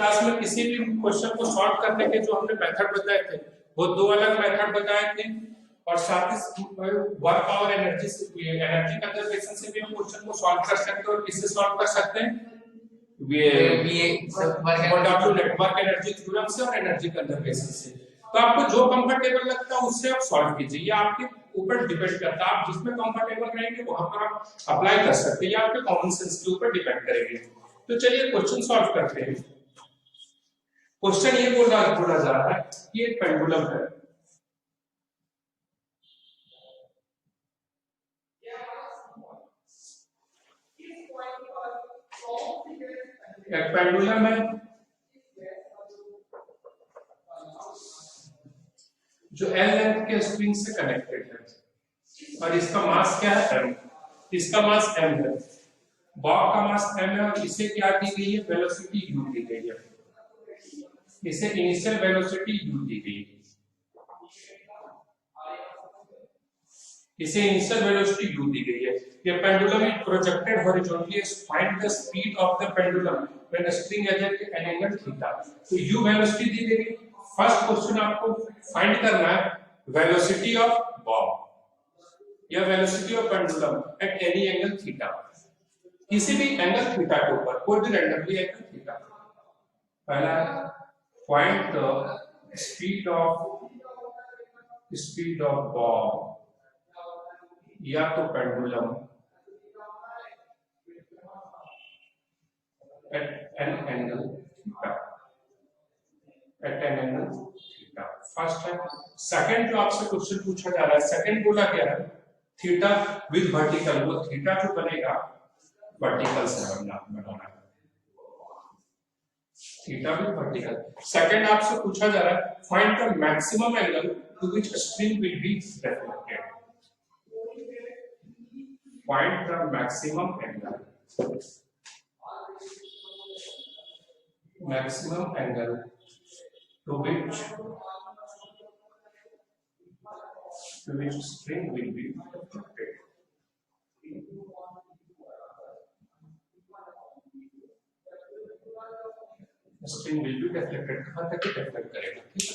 Class में किसी भी क्वेश्चन को सॉल्व करने के जो हमने मेथड बताए थे वो दो अलग मेथड बताए थे और साथ ही वर्क पावर एनर्जी कंजर्वेशन से भी हम क्वेश्चन को सॉल्व कर सकते हैं और किससे सॉल्व कर सकते हैं वर्क एनर्जी थ्योरम से और एनर्जी कंजर्वेशन से। तो आपको जो कंफर्टेबल लगता है उससे आप सॉल्व कीजिए, ये आपके ऊपर डिपेंड करता है, आप जिसमें कंफर्टेबल रहेंगे वहां पर आप अप्लाई कर सकते हैं, ये आपके कॉमन सेंस के ऊपर डिपेंड करेंगे। तो चलिए क्वेश्चन सॉल्व करते हैं। क्वेश्चन ये बोला जा रहा है कि एक पेंडुलम है, एक पेंडुलम है जो एल लेंथ के स्प्रिंग से कनेक्टेड है और इसका मास क्या है m, इसका मास m है, बॉब का मास m है और इसे क्या दी गई है, वेलोसिटी u दी गई है, इसे इनिशियल वेलोसिटी u दी गई है, इसे इनिशियल वेलोसिटी u दी गई है। ये pendulum is projected horizontally, find the speed of the pendulum when the spring is at an angle theta. तो u वेलोसिटी दी गई। फर्स्ट क्वेश्चन आपको फाइंड करना है वेलोसिटी ऑफ बॉब या velocity of pendulum at any angle theta, किसी भी angle theta के ऊपर, कोई भी रैंडमली एंगल थीटा। पहला find the speed of bob या तो pendulum at an angle theta, at an angle theta. First है। सेकंड जो आपसे क्वेश्चन पूछा जा रहा है, सेकंड बोला क्या है, थीटा विद वर्टिकल, वो थीटा जो बनेगा वर्टिकल से बनाना है, थीटा विद वर्टिकल। सेकंड आपसे पूछा जा रहा है find the maximum angle to which spring will be deflected, find the maximum angle to which string will be deflected. String will be deflected, कहां तक डिफ्लेक्ट करेगा, ठीक है।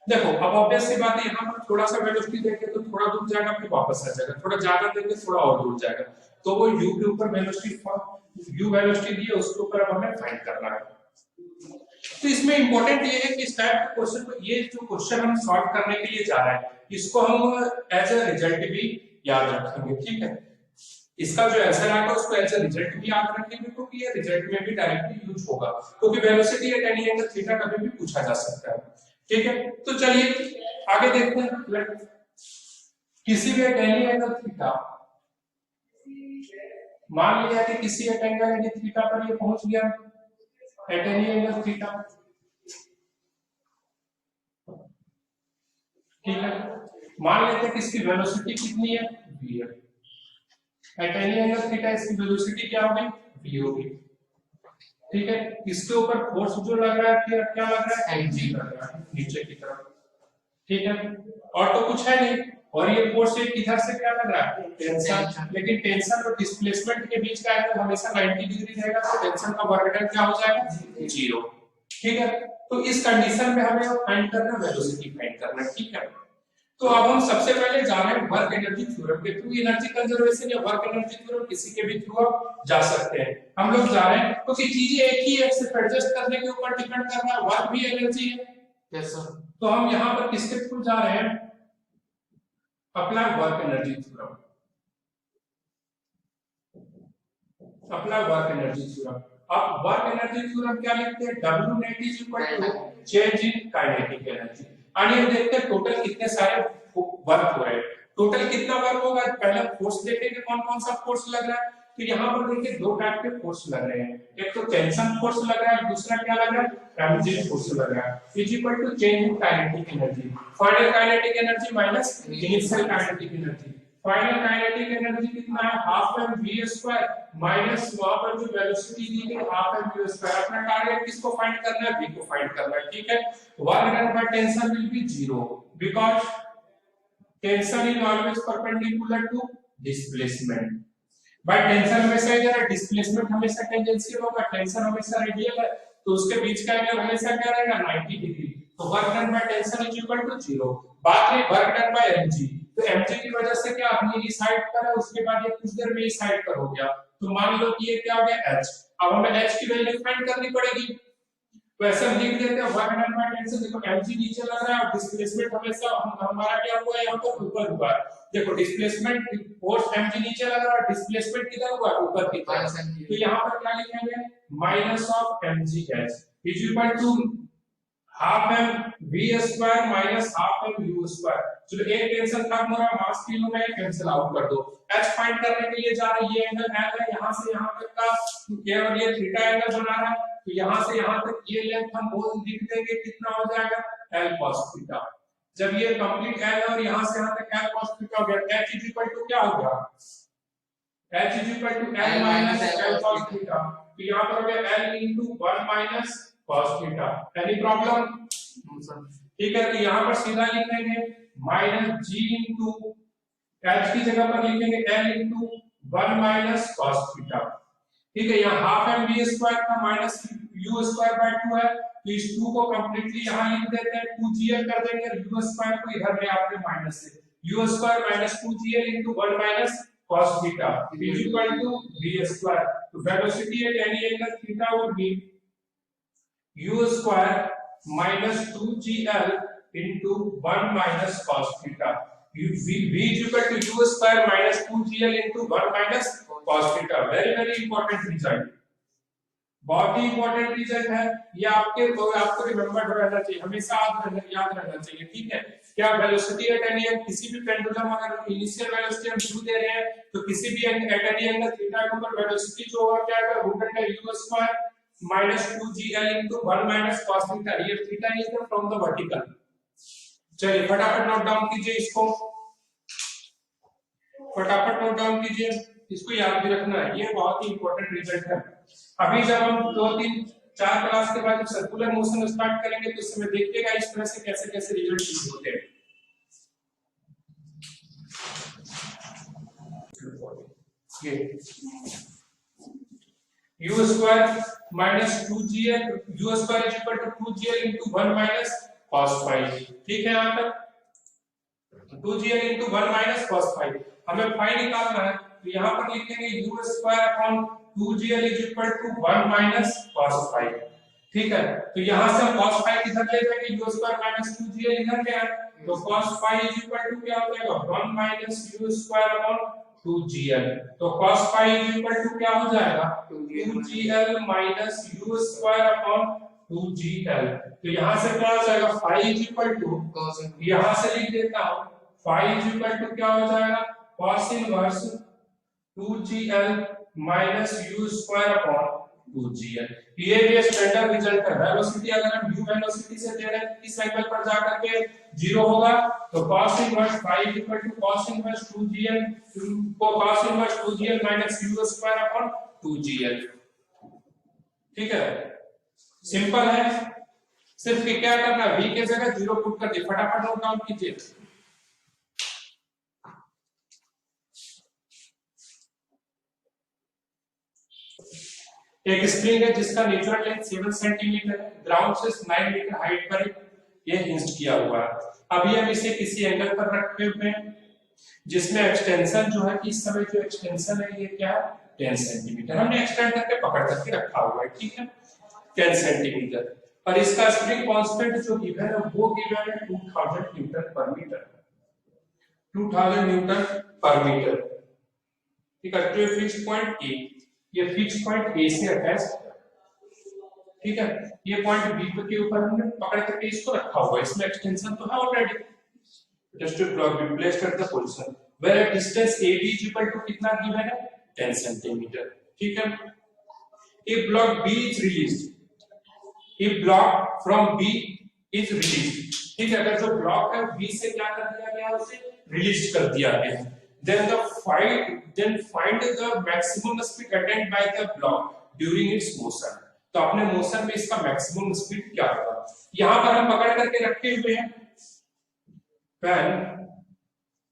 देखो अब ऑब्वियस सी बात है, यहाँ पर थोड़ा सा वेलोसिटी देंगे तो थोड़ा दूर जाएगा फिर वापस आ जाएगा, थोड़ा ज्यादा देंगे थोड़ा और दूर जाएगा, तो वो u के ऊपर वेलोसिटी दी है उसके ऊपर अब हमें फाइंड करना है। तो इसमें इंपॉर्टेंट ये है कि इस टाइप के क्वेश्चन को, ये जो क्वेश्चन हम सॉल्व करने के लिए जा रहे हैं इसको हम एज अ रिजल्ट भी याद रखेंगे, ठीक है। इसका जो आंसर आएगा उसको एज अ रिजल्ट भी याद रखेंगे क्योंकि ये रिजल्ट में भी डायरेक्टली यूज होगा, क्योंकि velocity at any angle theta कभी भी पूछा जा सकता है, ठीक है। तो चलिए आगे देखते हैं। किसी भी एट एनी एंगल थीटा, मान लिया कि किसी एक एंगल एनी थीटा पर ये पहुंच गया एट एनी एंगल थीटा, ठीक है। मान लेते हैं कि इसकी वेलोसिटी कितनी है, v है, एट एनी एंगल थीटा इसकी वेलोसिटी क्या होगी, v होगी, ठीक है। इसके ऊपर फोर्स जो लग रहा है फिर क्या लग रहा है, mg लग रहा है नीचे की तरफ, ठीक है। और तो कुछ है नहीं, और ये फोर्स इधर से क्या लग रहा है, टेंशन, लेकिन टेंशन और डिस्प्लेसमेंट के बीच का एंगल हमेशा 90 डिग्री रहेगा, तो टेंशन का वर्क डन क्या हो जाएगा, 0, ठीक है। तो इस कंडीशन में हमें फाइंड करना है वेलोसिटी फाइंड करना है, ठीक है। तो अब हम सबसे पहले जा रहे हैं वर्क एनर्जी थ्योरम के थ्रू, एनर्जी कंजर्वेशन या वर्क एनर्जी थ्योरम किसी के भी थ्रू आप जा सकते हैं, हम लोग जा रहे हैं क्योंकि चीजें एक ही है, सिर्फ एडजस्ट करने के ऊपर डिपेंड कर रहा है, वर्क भी एनर्जी है, यस सर। तो हम यहाँ पर किसके थ्रू जा रहे हैं, apply work energy theorem, apply work energy theorem. अब वर्क एनर्जी थ्योरम क्या लिखते हैं, W net is equal to change in kinetic energy. आइए देखते हैं टोटल कितने सारे वर्क हो रहे हैं, टोटल कितना वर्क होगा। पहले फोर्स देखेंगे कौन कौन सा फोर्स लग रहा है, तो यहाँ पर देखिए दो टाइप के फोर्स लग रहे हैं, एक तो टेंशन फोर्स लग रहा है, दूसरा क्या लग रहा है, ट्रांजिशन फोर्स लग रहा है, is equal to change in kinetic energy, final kinetic energy minus initial kinetic energy. Final kinetic energy कितना है, half m v square minus वहां पर जो वेलोसिटी दी गई हाफ एम वी स्क्वायर। अपना टारगेट किसको फाइंड करना है, v को फाइंड करना है, ठीक है। Work done by tension will be 0 because tension is always perpendicular to displacement. By tension हमेशा इधर है, डिस्प्लेसमेंट हमेशा टेंजेंशियल होगा, टेंशन हमेशा रेडियल है, तो उसके बीच का एंगल हमेशा क्या रहेगा 90 डिग्री। तो work done by tension is equal to 0। बात रही वर्क डन बाय mg, तो mg की वजह से क्या अपनी इस साइड पर है, उसके बाद ये कुछ देर में इस साइड पर हो गया, तो मान लो कि ये क्या हो गया h। अब हमें h की वैल्यू फाइंड करनी पड़ेगी, तो ऐसे हम लिख देते हैं वर्क डन बाय टेंशन। देखो mg नीचे लग रहा है और डिस्प्लेसमेंट हमेशा हमारा क्या हुआ है, यहाँ पर ऊपर हुआ है। देखो डिस्प्लेसमेंट फोर्स mg नीचे लग रहा है, डिस्प्लेसमेंट किधर हुआ है, ऊपर की तरफ। तो यहाँ पर क्या लिखेंगे, minus of mg h is equal to half m v square minus half m u square. चलो एक टेंशन खत्म हो रहा है, मास तीनों में कैंसिल आउट कर दो। h फाइंड करने के लिए जा रहा है, ये एंगल l है, यहाँ से यहाँ तक का केवल ये थीटा एंगल बना रहा है, तो यहाँ से यहाँ तक ये लेंथ हम बोल लिख देंगे, कितना हो जाएगा l cos थीटा। जब ये कंप्लीट l और यहाँ से यहाँ तक l cos थीटा हो गया, h इज इक्वल टू क्या हो गया, h is equal to l minus l cos theta. तो यहाँ पर हो गया l into 1 minus cos theta. Any problem? ठीक है, तो यहाँ पर सीधा लिखेंगे माइनस g into h की जगह पर लिखेंगे l into 1 minus cos theta. ठीक है, यहाँ हाफ m v स्क्वायर का माइनस u स्क्वायर बाय 2 है, तो इस 2 को कंप्लीटली यहाँ लिख देते हैं, 2gl कर देंगे, u स्क्वायर को इधर ले आते हैं माइनस से, u square minus 2gl into 1 minus cos theta is equal to v square. तो velocity at any angle theta would be u square minus 2gl into 1 minus cos theta। v is equal to u square minus 2gl into 1 minus cos theta। very important result, बहुत ही important result है ये, आपको remember रहना चाहिए, हमेशा याद रहना चाहिए। ठीक है, क्या वेलोसिटी एट एनी एंगल, किसी भी पेंडुलम अगर इनिशियल वेलोसिटी हम u दे रहे हैं, तो किसी भी एट एनी एंगल थीटा के ऊपर वेलोसिटी जो होगा क्या है, root under u square minus 2gl into 1 minus cos theta। ये theta is from the vertical. चलिए फटाफट नोट डाउन कीजिए इसको, फटाफट नोट डाउन कीजिए, इसको याद भी रखना है, ये बहुत ही इंपॉर्टेंट रिजल्ट है। अभी जब हम 2 3 4 क्लास के बाद जब सर्कुलर मोशन स्टार्ट करेंगे, तो इसमें देखिएगा इस तरह से कैसे कैसे रिजल्ट यूज होते हैं। ये u square minus 2gl, u square is equal to 2gl into 1 minus cos phi। ठीक है, यहाँ तक 2gl into 1 minus cos phi हमें phi निकालना है, तो यहाँ पर लिखेंगे u square upon 2gl is equal to 1 minus cos phi। ठीक है, तो यहाँ से हम cos phi किधर ले जाएंगे, u square minus 2gl इधर ले आए, तो cos phi is equal to क्या हो जाएगा, 1 minus u square upon 2gl। तो cos phi is equal to क्या हो जाएगा, 2gl minus u square upon 2gl। तो यहाँ से क्या हो जाएगा, phi is equal to, यहाँ से लिख देता हूँ, phi is equal to क्या हो जाएगा, cos inverse 2gl minus u square upon 2gl। ये भी स्टैंडर्ड रिजल्ट है। वेलोसिटी अगर हम u वेलोसिटी से दे रहे हैं, इस एंगल पर जाकर के 0 होगा, तो cos inverse phi is equal to cos inverse 2gl को cos inverse 2gl minus u square upon 2gl। ठीक है, सिंपल है, सिर्फ क्या करना, v के जगह 0 पुट कर दिए। फटाफट नोट डाउन कीजिए। एक स्प्रिंग है जिसका नेचुरल लेंथ 7 सेंटीमीटर है, ग्राउंड से 9 मीटर हाइट पर ये हिंज किया हुआ है। अभी हम इसे किसी एंगल पर रखे हुए हैं, जिसमें एक्सटेंशन जो है, इस समय जो एक्सटेंशन है ये क्या है, 10 सेंटीमीटर हमने एक्सटेंड करके पकड़ करके रखा हुआ है। ठीक है, 10 सेंटीमीटर, और इसका स्प्रिंग कांस्टेंट जो गिवन है वो गिवन है 2000 न्यूटन पर मीटर, 2000 न्यूटन पर मीटर। ठीक है, तो फिक्स पॉइंट ए, ये फिक्स पॉइंट ए से अटैच है। ठीक है, ये पॉइंट बी के ऊपर हमने पकड़ करके इसको रखा हुआ है, इसमें एक्सटेंशन तो है already, just to block be placed at the position where distance AB is equal to कितना गिवन है, 10 सेंटीमीटर। ठीक है, if block B is released, if block from B is released, ठीक है, अगर जो ब्लॉक है B से क्या कर दिया गया, उसे रिलीज कर दिया गया, then find the maximum speed attained by the block during its motion। तो अपने मोशन में इसका मैक्सिमम स्पीड क्या होगा, यहां पर हम पकड़ करके रखे हुए हैं पेन,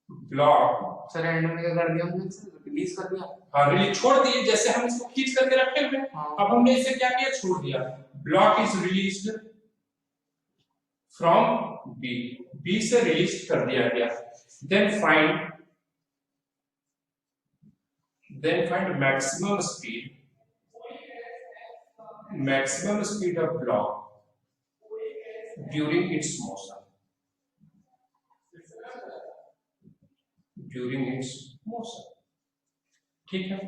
ब्लॉक सर एंड में क्या कर दिया हमने, रिलीज कर दिया। हाँ रिलीज छोड़ दिए, जैसे हम इसको खींच करके रखे हुए, अब हमने इसे क्या किया, छोड़ दिया। Block is released from B, B से रिलीज कर दिया गया। Then find maximum speed of block during its motion, ठीक है।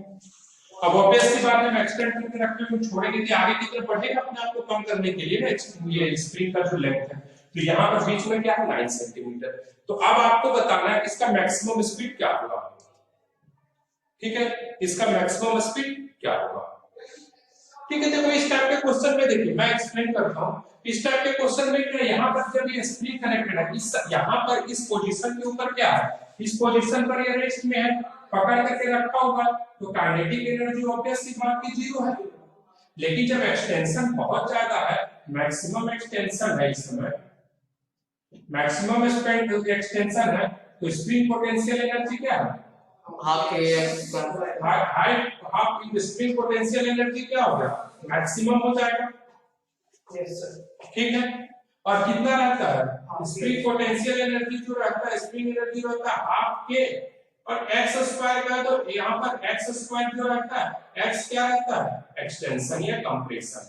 अब ऑब्वियस सी बात है, मैं एक्सटेंड करके रखे हुए छोड़ेंगे तो आगे की तरफ बढ़ेगा अपने आप को कम करने के लिए ना, ये स्प्रिंग का जो लेंथ है, तो यहाँ पर बीच में क्या है 9 सेंटीमीटर। तो अब आपको बताना है इसका मैक्सिमम स्पीड क्या होगा, ठीक है, इसका मैक्सिमम स्पीड क्या होगा, ठीक है। देखो इस टाइप के क्वेश्चन में देखिए मैं एक्सप्लेन करता हूँ, इस टाइप के क्वेश्चन में क्या, यहाँ पर जब ये स्प्रिंग कनेक्टेड है, इस यहाँ पर इस पोजीशन के ऊपर क्या है, इस पोजीशन पर ये रेस्ट में है, पकड़ करके रखा होगा, तो काइनेटिक एनर्जी ऑब्वियस सी बात की 0 है। लेकिन जब एक्सटेंशन बहुत ज्यादा है, मैक्सिमम एक्सटेंशन है, इस समय मैक्सिमम एक्सटेंशन है, तो स्प्रिंग पोटेंशियल एनर्जी क्या है, हाफ स्प्रिंग पोटेंशियल एनर्जी क्या हो गया, मैक्सिमम हो जाएगा। यस सर, ठीक है। और कितना रहता है स्प्रिंग पोटेंशियल एनर्जी, जो रहता है स्प्रिंग एनर्जी रहता है हाफ के, और x स्क्वायर का, तो यहाँ पर x स्क्वायर जो रहता है, x क्या रहता है, एक्सटेंशन या compression.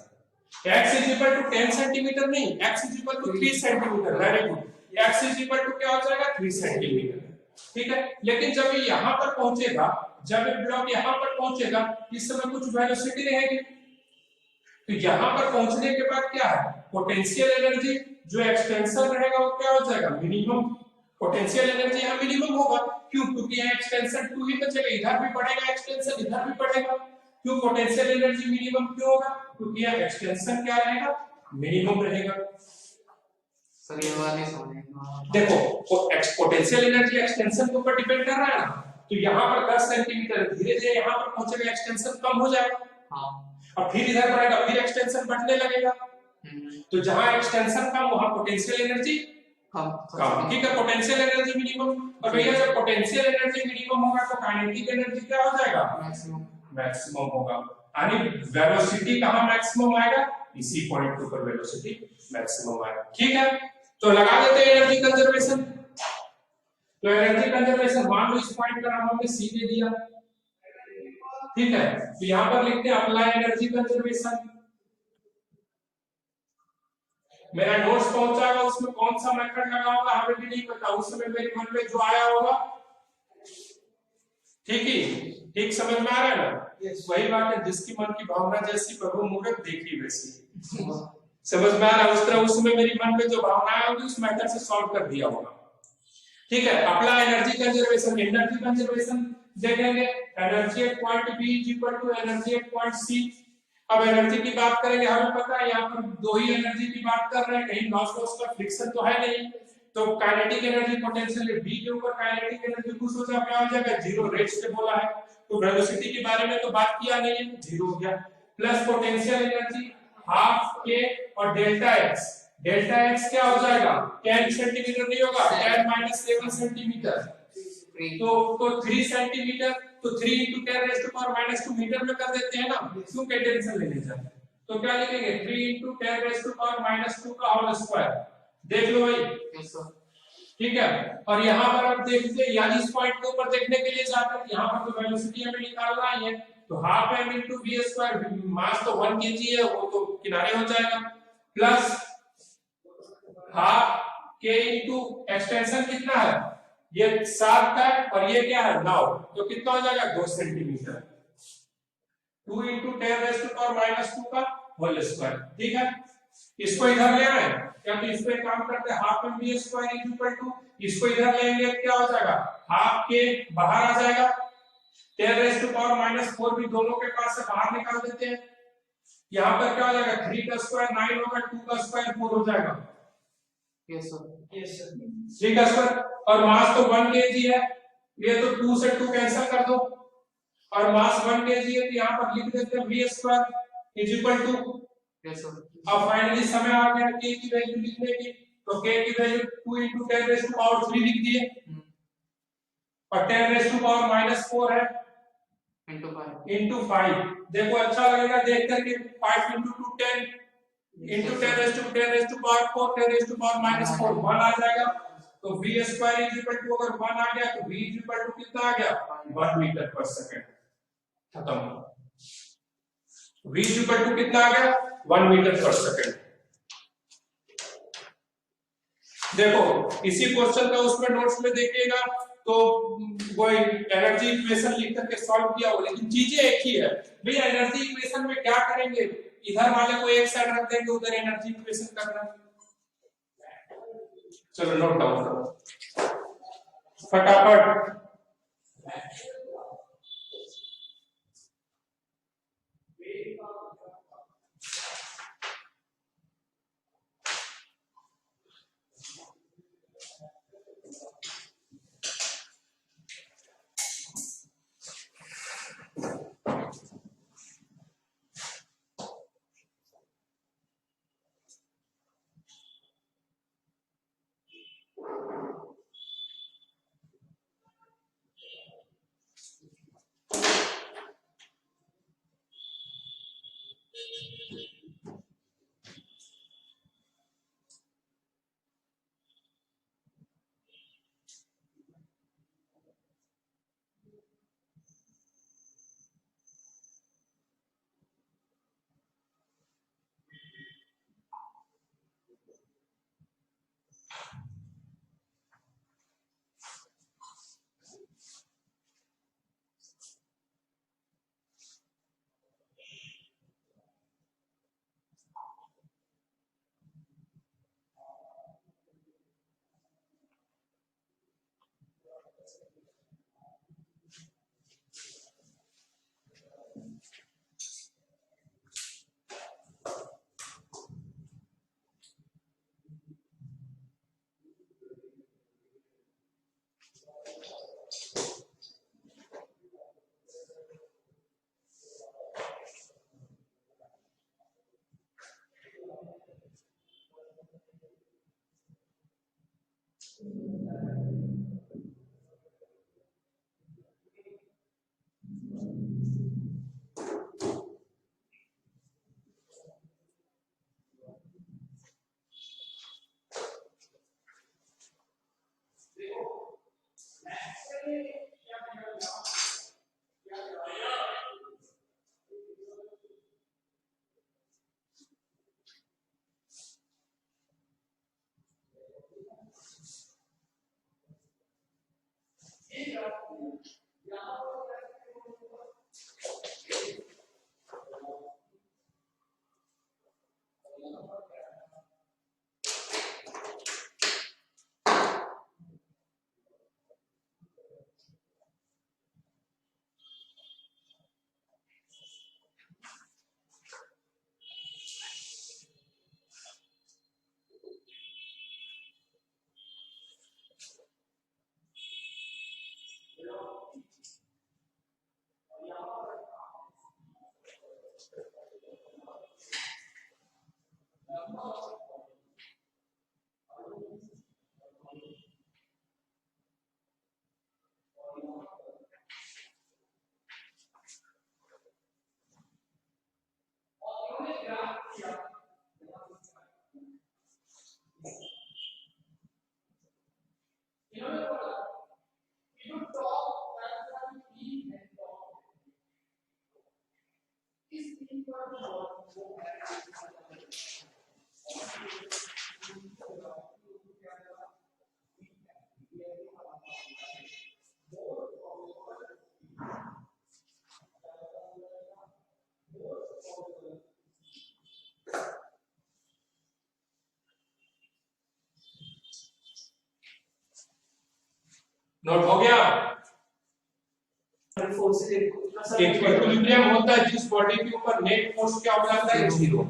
x is equal to 10 centimetre नहीं, x is equal to 3 centimetre, very good, x is equal to क्या हो जाएगा 3 सेंटीमीटर, ठीक है। लेकिन जब ये यहाँ पर पहुंचेगा, जब ये ब्लॉक यहाँ पर पहुंचेगा, इस समय कुछ वेलोसिटी रहेगी, तो यहाँ पर पहुंचने के बाद क्या है, पोटेंशियल एनर्जी जो एक्सटेंशन रहेगा वो क्या हो जाएगा, मिनिमम। पोटेंशियल एनर्जी यहाँ मिनिमम होगा, क्यों, क्योंकि यहाँ एक्सटेंशन 2 ही बचेगा, इधर भी बढ़ेगा एक्सटेंशन, इधर भी बढ़ेगा, क्यों पोटेंशियल एनर्जी मिनिमम क्यों होगा, क्योंकि यहाँ एक्सटेंशन क्या रहेगा, मिनिमम रहेगा। सर ये वाली समझ देखो पोटेंशियल एनर्जी एक्सटेंशन के ऊपर डिपेंड कर रहा है ना, तो यहाँ पर 10 सेंटीमीटर, धीरे धीरे यहाँ पर पहुंचेगा, एक्सटेंशन कम हो जाएगा, हाँ, अब फिर इधर बढ़ेगा, फिर एक्सटेंशन बढ़ने लगेगा, तो जहां एक्सटेंशन कम वहां पोटेंशियल एनर्जी कम, ठीक है, पोटेंशियल एनर्जी मिनिमम। और भैया जब पोटेंशियल एनर्जी मिनिमम होगा तो काइनेटिक एनर्जी क्या हो जाएगा, मैक्सिमम होगा, यानी वेलोसिटी कहां मैक्सिमम आएगा, इसी पॉइंट के ऊपर वेलोसिटी मैक्सिमम आएगा, ठीक है। तो लगा देते हैं एनर्जी कंजर्वेशन। तो एनर्जी कंजर्वेशन मान लो इस पॉइंट का नाम हमने सी दे दिया, ठीक है, तो यहां पर लिखते हैं अप्लाई एनर्जी कंजर्वेशन। मेरा नोट्स पहुंचागा, उसमें कौन सा मेथड लगा होगा हमें भी नहीं पता, उस समय मेरे मन में जो आया होगा, ठीक ही, ठीक समझ में आ रहा है ना, वही बात है, जिसकी मन की भावना जैसी प्रभु मूर्त देखी वैसी, समझ में आ रहा है, उस तरह उसमें मेरी मन में जो भावनाएं होगी उस मेथड से सॉल्व कर दिया होगा, ठीक है। Apply energy conservation, energy conservation देखेंगे, energy at point B is equal to energy at point C. अब एनर्जी की बात करेंगे, हमें पता है यहाँ पर दो ही एनर्जी की बात कर रहे हैं, कहीं लॉस का फ्रिक्शन तो है नहीं, तो काइनेटिक एनर्जी पोटेंशियल बी के ऊपर काइनेटिक एनर्जी कुछ हो जाए, क्या हो जाएगा, 0, रेट से बोला है, तो वेलोसिटी के बारे में तो बात किया नहीं है, 0 हो गया, प्लस पोटेंशियल एनर्जी हाफ के और डेल्टा एक्स, डेल्टा एक्स क्या हो जाएगा, 10 सेंटीमीटर नहीं होगा, 10 माइनस 7 सेंटीमीटर, तो 3 सेंटीमीटर, तो 3 into 10 raised to power minus 2 metre में कर देते हैं ना, क्यों के टेंशन लेने जाते, तो क्या लिखेंगे 3 into 10 raised to power minus 2 का होल स्क्वायर, देख लो भाई, ठीक है। और यहाँ पर आप देखते हैं, यानी इस पॉइंट के ऊपर देखने के लिए जाते हैं, यहाँ पर तो वेलोसिटी हमें निकालना ही है, तो half m into v square, mass तो 1 kg है, वो तो किनारे हो जाएगा, plus half k into extension कितना है, ये 7 का और ये क्या है 9, तो कितना हो जाएगा 2 centimetre, 2 into 10 raised to power minus 2 का होल स्क्वायर, ठीक है। इसको इधर ले आए क्या, तो इस पे काम करते हैं, half m v square is equal to, इसको इधर लेंगे क्या हो जाएगा, हाफ के बाहर आ जाएगा, 10 raised to power minus 4 भी दोनों के पास से बाहर निकाल देते हैं, यहाँ पर क्या हो जाएगा 3 का स्क्वायर 9 होगा, 2 का स्क्वायर 4 हो जाएगा, यस सर 3 का स्क्वायर, और मास तो 1 kg है, ये तो 2 से 2 कैंसिल कर दो, और मास 1 kg है, तो यहाँ पर लिख देते हैं v square is equal to, yes sir. अब फाइनली समय आ गया k की वैल्यू लिखने की, तो k की value 2 into 10 raised to power 3 लिख दिए, और 10⁻⁻⁴ है into 5 देखो अच्छा लगेगा देख करके 5 into 2 10 into 10⁻⁴ 10⁻⁻⁴ 1 आ जाएगा तो v square is equal to अगर 1 आ गया तो v इज इक्वल टू कितना आ गया 1 मीटर पर सेकंड खत्म v इज इक्वल टू कितना आ गया 1 मीटर पर सेकंड देखो इसी क्वेश्चन का उसमें नोट्स में देखिएगा तो वो एनर्जी इक्वेशन लिख करके सॉल्व किया हो लेकिन चीजें एक ही है भैया एनर्जी इक्वेशन में क्या करेंगे इधर वाले को एक साइड रख देंगे उधर एनर्जी इक्वेशन करना चलो नोट डाउन करो फटाफट नोट हो गया इक्विलिब्रियम होता है जिस बॉडी के ऊपर नेट फोर्स क्या हो जाता है जीरो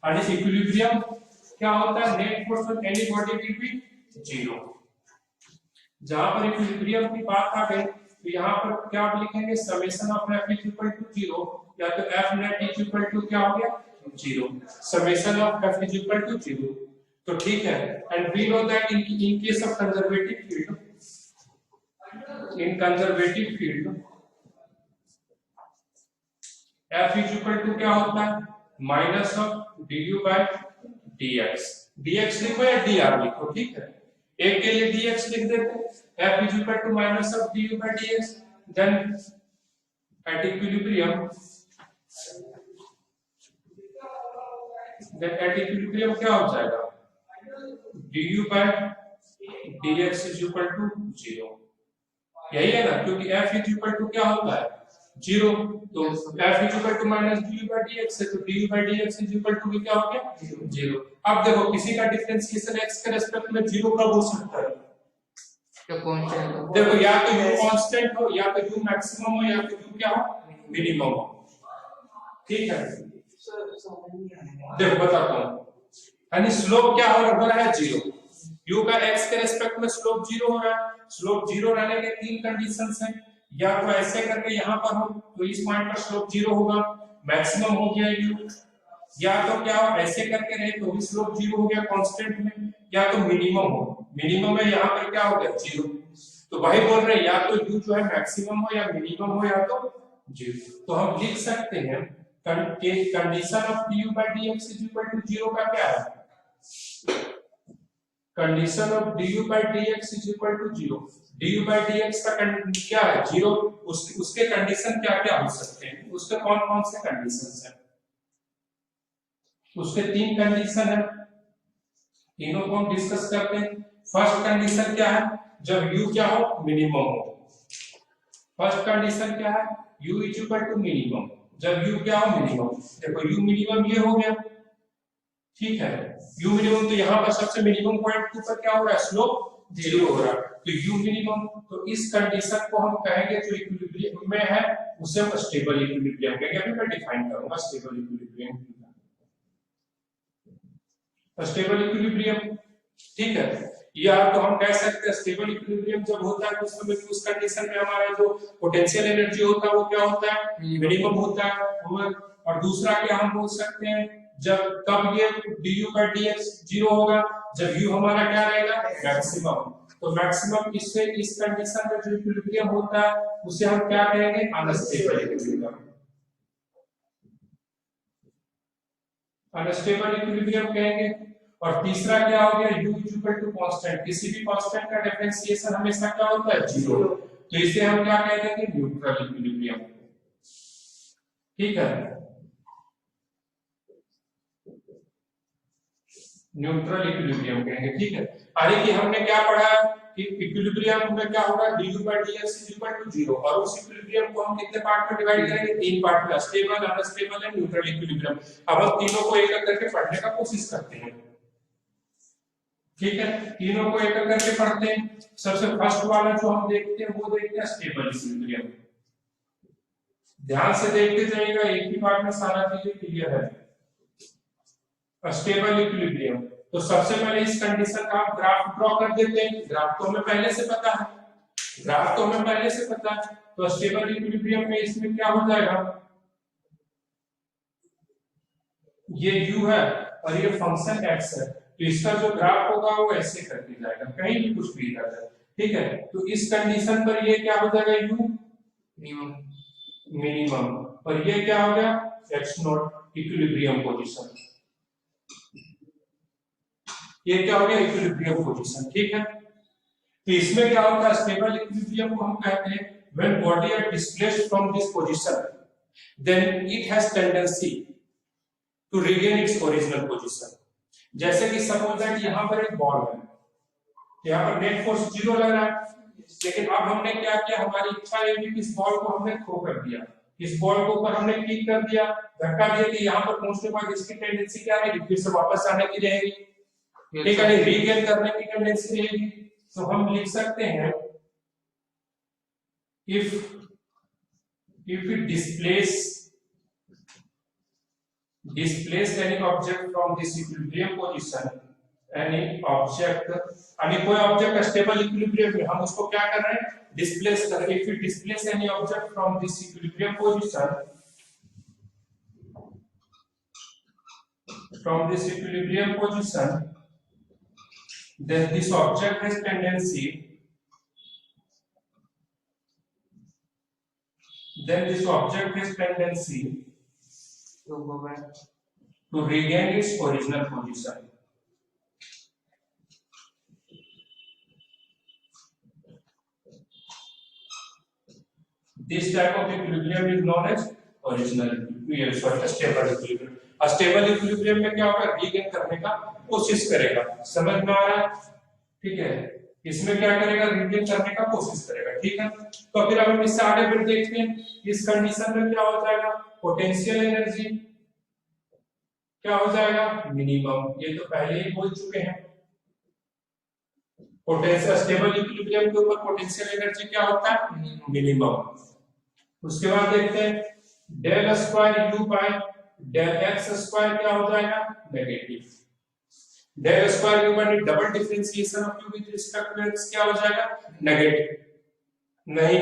और इक्विलिब्रियम क्या होता है net force on any body will be zero जहां पर इक्विलिब्रियम की बात आ गई तो यहां पर क्या आप लिखेंगे summation of f is equal to 0 या तो f net is equal to क्या हो गया 0 summation of f is equal to 0 तो ठीक है and we know that in case of conservative field in conservative field F is equal to क्या होता है minus of du by dx। dx लिखो या dr लिखो, ठीक है। एक के लिए dx लिख देते, F is equal to minus of du by dx। Then at equilibrium क्या हो जाएगा du by dx is equal to 0। यही है ना, क्योंकि f इज इक्वल टू क्या होता है 0, तो f is equal to minus du by dx है, तो du by dx is equal to क्या हो गया 0। अब देखो किसी का डिफरेंशिएशन x के रिस्पेक्ट में 0 कब हो सकता है, तो कांस्टेंट देखो या तो u कांस्टेंट हो, या तो u मैक्सिमम हो, या तो u क्या हो मिनिमम हो, ठीक है। देखो बताता हूं, यानी स्लोप क्या हो रहा है 0, u का x के रिस्पेक्ट में स्लोप 0 हो रहा है। स्लोप 0 रहने के तीन कंडीशंस हैं, या तो ऐसे करके यहां पर हो तो इस पॉइंट पर स्लोप 0 होगा, मैक्सिमम हो गया u, या तो क्या हो ऐसे करके रहे तो भी स्लोप 0 हो गया कांस्टेंट में, या तो मिनिमम हो, मिनिमम में यहां पर क्या हो गया 0। तो भाई बोल रहे हैं या तो u जो है मैक्सिमम हो या मिनिमम हो या तो 0। तो हम लिख सकते हैं condition of du by dx is equal to 0 का क्या है, condition of du by dx is equal to 0। du by dx का क्या है 0, उसके कंडीशन क्या क्या हो सकते हैं, उसके कौन कौन से कंडीशंस हैं, उसके तीन कंडीशन है, तीनों को हम डिस्कस करते हैं। फर्स्ट कंडीशन क्या है, जब u क्या हो मिनिमम हो। फर्स्ट कंडीशन क्या है, u is equal to minimum, जब u क्या हो मिनिमम। देखो u मिनिमम ये हो गया, ठीक है, u मिनिमम तो यहाँ पर सबसे मिनिमम पॉइंट के ऊपर क्या हो रहा है स्लोप 0 हो रहा है, तो u मिनिमम। तो इस कंडीशन को हम कहेंगे जो इक्विलिब्रियम में है उसे हम स्टेबल इक्विलिब्रियम कहेंगे। अभी मैं डिफाइन करूंगा स्टेबल इक्विलिब्रियम, स्टेबल इक्विलिब्रियम, ठीक है। या तो हम कह सकते हैं स्टेबल इक्विलिब्रियम जब होता है तो उस समय उस कंडीशन में हमारा जो पोटेंशियल एनर्जी होता है वो क्या होता है मिनिमम होता है। और दूसरा क्या हम बोल सकते हैं, जब कब ये du by dx 0 होगा, जब u हमारा क्या रहेगा मैक्सिमम। तो मैक्सिमम इससे इस कंडीशन में जो इक्विलिब्रियम होता है उसे हम क्या कहेंगे अनस्टेबल इक्विलिब्रियम, अनस्टेबल इक्विलिब्रियम कहेंगे। और तीसरा क्या हो गया u is equal to constant, किसी भी कांस्टेंट का डिफरेंशिएशन हमेशा क्या होता है 0, तो इसे हम क्या कह देंगे न्यूट्रल इक्विलिब्रियम, ठीक है, न्यूट्रल इक्विलिब्रियम कहेंगे, ठीक है। अरे कि हमने क्या पढ़ा कि इक्विलिब्रियम में क्या होगा du by dx is equal to 0, और उस इक्विलिब्रियम को हम कितने पार्ट में डिवाइड करेंगे, तीन पार्ट में, stable unstable and neutral equilibrium. अब हम तीनों को एक एक करके पढ़ने का कोशिश करते हैं, ठीक है, तीनों को एक एक करके पढ़ते हैं। सबसे फर्स्ट वाला जो हम देखते हैं वो देखते हैं स्टेबल इक्विलिब्रियम। ध्यान से देखते जाइएगा, एक ही पार्ट में सारा चीजें क्लियर है। स्टेबल इक्विलिब्रियम, तो सबसे पहले इस कंडीशन का आप ग्राफ ड्रॉ कर देते हैं। ग्राफ तो हमें पहले से पता है, ग्राफ तो हमें पहले से पता है। तो स्टेबल इक्विलिब्रियम में इसमें क्या हो जाएगा, ये u है और ये फंक्शन x है, तो इसका जो ग्राफ होगा वो ऐसे करके जाएगा, कहीं भी कुछ भी इधर है, ठीक है। तो इस कंडीशन पर ये क्या हो जाएगा u मिनिमम, और ये क्या हो गया x नॉट इक्विलिब्रियम पोजीशन, ये क्या हो गया इक्विलिब्रियम पोजीशन, ठीक है। तो इसमें क्या होता है स्टेबल इक्विलिब्रियम को हम कहते हैं when body are displaced from this position then it has tendency to regain its original position। जैसे कि सपोज दैट यहां पर एक बॉल है, यहां पर नेट फोर्स 0 लग रहा है, लेकिन अब हमने क्या किया, हमारी इच्छा है कि इस बॉल को हमने थ्रो कर दिया, इस बॉल को ऊपर हमने किक कर दिया, धक्का दिया कि यहां पर पहुंचने के बाद इसकी टेंडेंसी क्या रहेगी, फिर से वापस आने की रहेगी, ठीक है, रीगेन करने की टेंडेंसी रहेगी। तो हम लिख सकते हैं if we displace any object from this equilibrium position, any object, कोई ऑब्जेक्ट स्टेबल इक्विलिब्रियम में, हम उसको क्या कर रहे हैं डिस्प्लेस कर रहे हैं। if we displace any object from this equilibrium position then this object has tendency then this object has tendency तो go back. to regain its original position. This type of equilibrium is known as original equilibrium, stable equilibrium. A stable equilibrium में क्या होगा, regain करने का कोशिश करेगा, समझ में आ रहा है? ठीक है, इसमें क्या करेगा, रीगेन करने का कोशिश करेगा। ठीक है, तो फिर हम इससे आगे फिर देखते हैं, इस कंडीशन में क्या हो जाएगा, पोटेंशियल एनर्जी क्या हो जाएगा, मिनिमम। ये तो पहले ही बोल चुके हैं, पोटेंशियल स्टेबल इक्विलिब्रियम के ऊपर पोटेंशियल एनर्जी क्या होता है, मिनिमम। उसके बाद देखते हैं del square u by del x square क्या हो जाएगा, negative. Del square u by double differentiation of u with respect to x क्या हो जाएगा, नेगेटिव नहीं,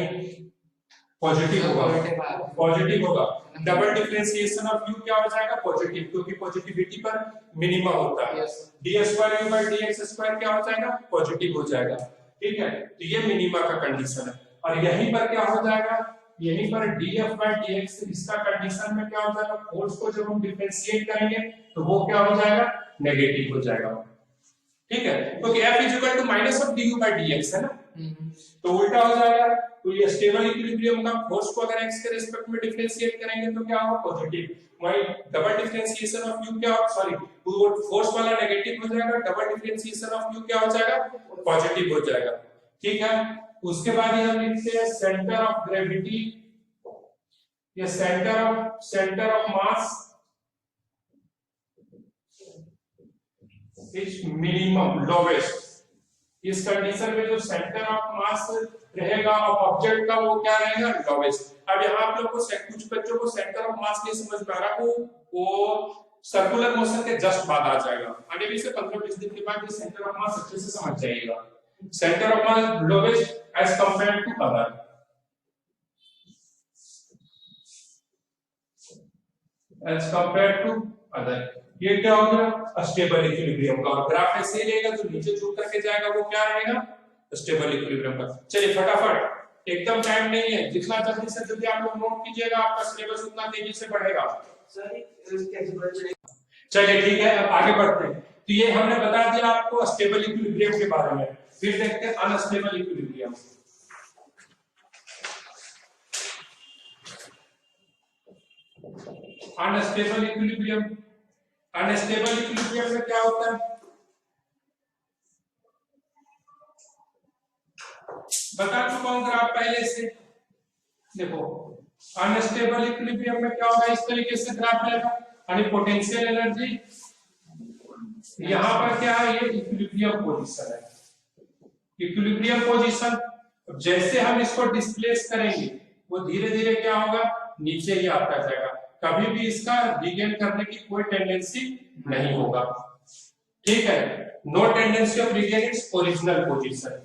पॉजिटिव होगा, पॉजिटिव होगा। डबल डिफरेंशिएशन ऑफ यू क्या हो जाएगा, पॉजिटिव, क्योंकि पॉजिटिविटी पर मिनिमा होता है। D square u by d x square क्या हो जाएगा, पॉजिटिव हो जाएगा। ठीक है, तो ये मिनिमा का कंडीशन है। और यहीं पर क्या हो जाएगा, यहीं पर df by dx इसका कंडीशन में क्या हो जाएगा, फोर्स को जब हम डिफरेंशिएट करेंगे तो वो क्या हो जाएगा, नेगेटिव हो जाएगा। ठीक है, क्योंकि f is equal to minus of du by dx है ना, तो उल्टा हो जाएगा। तो ये स्टेबल इक्विलिब्रियम का फोर्स को अगर x के रिस्पेक्ट में डिफरेंशिएट करेंगे तो क्या होगा, पॉजिटिव। वही डबल डिफरेंशिएशन ऑफ u क्या, सॉरी फोर्स वाला नेगेटिव हो जाएगा, डबल डिफरेंशिएशन ऑफ u क्या हो जाएगा, पॉजिटिव हो जाएगा। ठीक है, उसके बाद ये हम लिखते हैं सेंटर ऑफ ग्रेविटी, ये centre of mass is minimum lowest. इस कंडीशन में जो सेंटर ऑफ मास रहेगा ऑफ ऑब्जेक्ट का वो क्या रहेगा, लोवेस्ट। अब यहाँ आप लोग को कुछ बच्चों को सेंटर ऑफ मास नहीं समझ में आ रहा, वो सर्कुलर मोशन के जस्ट बाद आ जाएगा। आने भी से 15-20 दिन के बाद ये सेंटर ऑफ मास अच्छे से समझ जाइएगा। Centre of mass lowest as compared to other, as compared to other। ये क्या होगा, स्टेबल इक्विलिब्रियम का। और ग्राफ ऐसे ही रहेगा, जो नीचे झुक करके जाएगा वो क्या रहेगा, स्टेबल इक्विलिब्रियम का। चलिए फटाफट, एकदम टाइम नहीं है, जितना जल्दी से जल्दी आप लोग नोट कीजिएगा आपका सिलेबस उतना तेजी से बढ़ेगा। चलिए ठीक है, अब आगे बढ़ते हैं। तो ये हमने बता दिया आपको स्टेबल इक्विलिब्रियम के बारे में। फिर देखते हैं unstable equilibrium. Unstable equilibrium, unstable equilibrium में क्या होता है, बता चुका हूं ग्राफ पहले से। देखो अनस्टेबल इक्विलिब्रियम में क्या होगा, इस तरीके से ग्राफ रहेगा, यानी पोटेंशियल एनर्जी यहां पर क्या है, ये इक्विलिब्रियम पोजीशन है, इक्विलिब्रियम पोजीशन। जैसे हम इसको डिस्प्लेस करेंगे वो धीरे धीरे क्या होगा, नीचे ही आता जाएगा, कभी भी इसका रीगेन करने की कोई टेंडेंसी नहीं होगा। ठीक है, no tendency of regain its original position.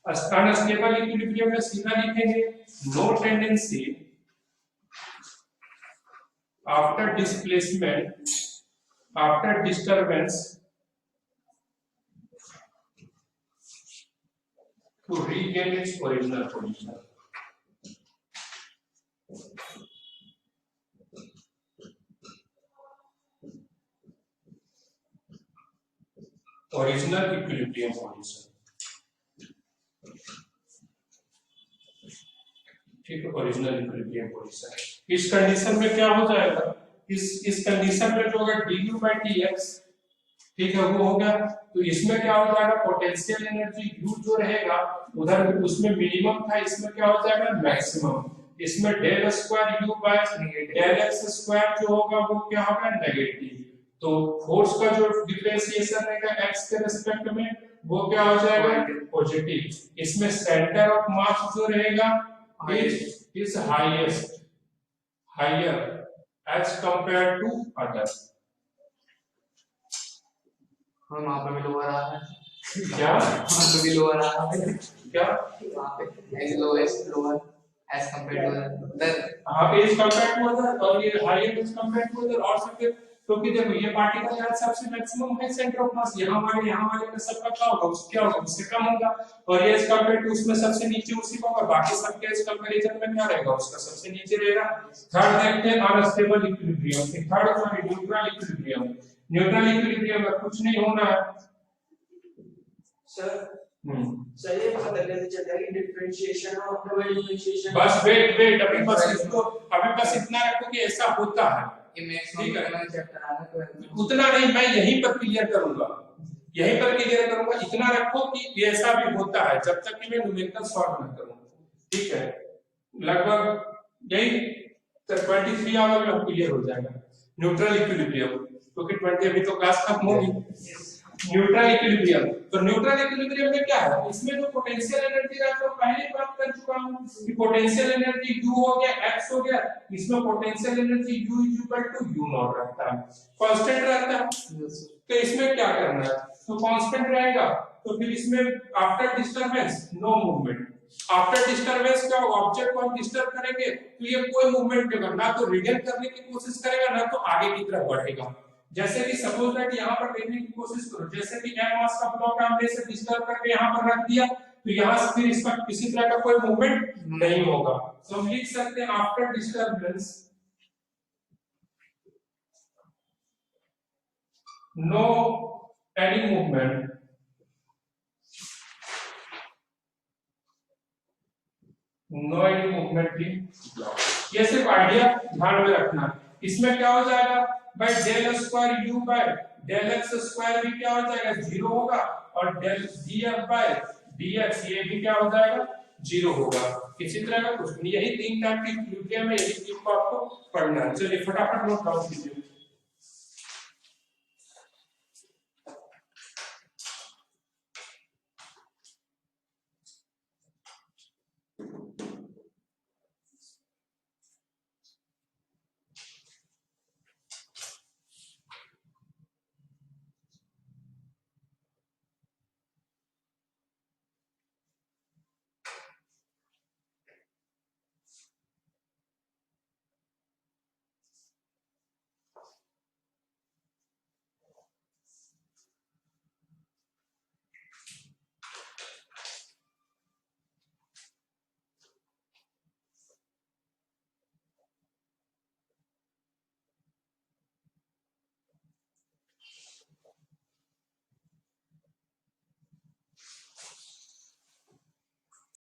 Unstable equilibrium में सीधा लिखेंगे no tendency after displacement, after disturbance to regain its original position। Original equilibrium position. ठीक है, ओरिजिनल इक्विलिब्रियम पोजीशन। इस कंडीशन में क्या हो जाएगा, इस कंडीशन में जो होगा du by dx, ठीक है, वो हो गया। तो इसमें क्या हो जाएगा, पोटेंशियल एनर्जी u जो रहेगा उधर उसमें मिनिमम था, इसमें क्या हो जाएगा, मैक्सिमम। इसमें del square u by del x square जो होगा वो क्या होगा, नेगेटिव। तो फोर्स का जो डिफरेंशिएशन रहेगा x के रिस्पेक्ट में वो क्या हो जाएगा, पॉजिटिव। इसमें सेंटर ऑफ मास जो रहेगा is highest, higher as compare to other. और वहां पे भी लोअर आ रहा है, क्या वहां पे भी लोअर आ रहा है, क्या वहां पे as lowest lower as compare to other. हाँ, एज कंपेयर टू अदर, और ये higher as compare to other. और सबके क्योंकि देखो ये पार्टिकल का सबसे मैक्सिमम है सेंटर ऑफ मास, यहाँ वाले का सबका क्या होगा, उससे क्या होगा, उससे कम होगा। और ये एज कंपेयर टू उसमें सबसे नीचे उसी का होगा, बाकी सबके एज कंपैरिजन में क्या रहेगा, उसका सबसे नीचे रहेगा। थर्ड देखते हैं unstable equilibrium. Third sorry neutral equilibrium. Neutral equilibrium में कुछ नहीं होना है सर। सर ये पता कैसे चलता है कि डिफरेंशिएशन और डबल डिफरेंशिएशन? बस वेट अभी बस इतना रखो कि ऐसा होता है, ये मैक्सिमम का चैप्टर आना तो उतना नहीं, मैं यहीं पर क्लियर करूंगा, इतना रखो कि ये ऐसा भी होता है जब तक कि मैं न्यूमेरिकल सॉल्व न करूं। ठीक है, लगभग यही 23 आवर में क्लियर हो जाएगा न्यूट्रल इक्विलिब्रियम, क्योंकि 20 अभी तो क्लास खत्म होगी। न्यूट्रल इक्विलिब्रियम, तो न्यूट्रल इक्विलिब्रियम में क्या है, इसमें जो पोटेंशियल एनर्जी रहता है पहले ही बात कर चुका हूं कि पोटेंशियल एनर्जी u हो गया x हो गया, इसमें potential energy u u not रहता है, कांस्टेंट रहता है। तो इसमें क्या करना है, तो कांस्टेंट रहेगा, तो फिर इसमें after disturbance no movement. After disturbance क्या होगा, ऑब्जेक्ट को हम डिस्टर्ब करेंगे तो ये कोई मूवमेंट नहीं करना, तो रिटेन करने की कोशिश करेगा ना तो आगे की तरफ बढ़ेगा। जैसे कि सपोज दैट यहाँ पर देखने की कोशिश करो, जैसे कि m मास का ब्लॉक हमने इसे डिस्टर्ब करके यहाँ पर रख दिया, तो यहाँ से फिर इसका किसी तरह का कोई मूवमेंट नहीं होगा। तो हम लिख सकते हैं after disturbance no any movement in block. ये सिर्फ आइडिया ध्यान में रखना। इसमें क्या हो जाएगा भाई, del square u by del x square भी क्या हो जाएगा, 0 होगा, और डेल df बाय dx ये भी क्या हो जाएगा, 0 होगा। किसी तरह का कुछ नहीं, यही 3 टाइप की इक्विलिब्रियम है, यही चीज को आपको पढ़ना है। चलिए फटाफट नोट डाउन कीजिए।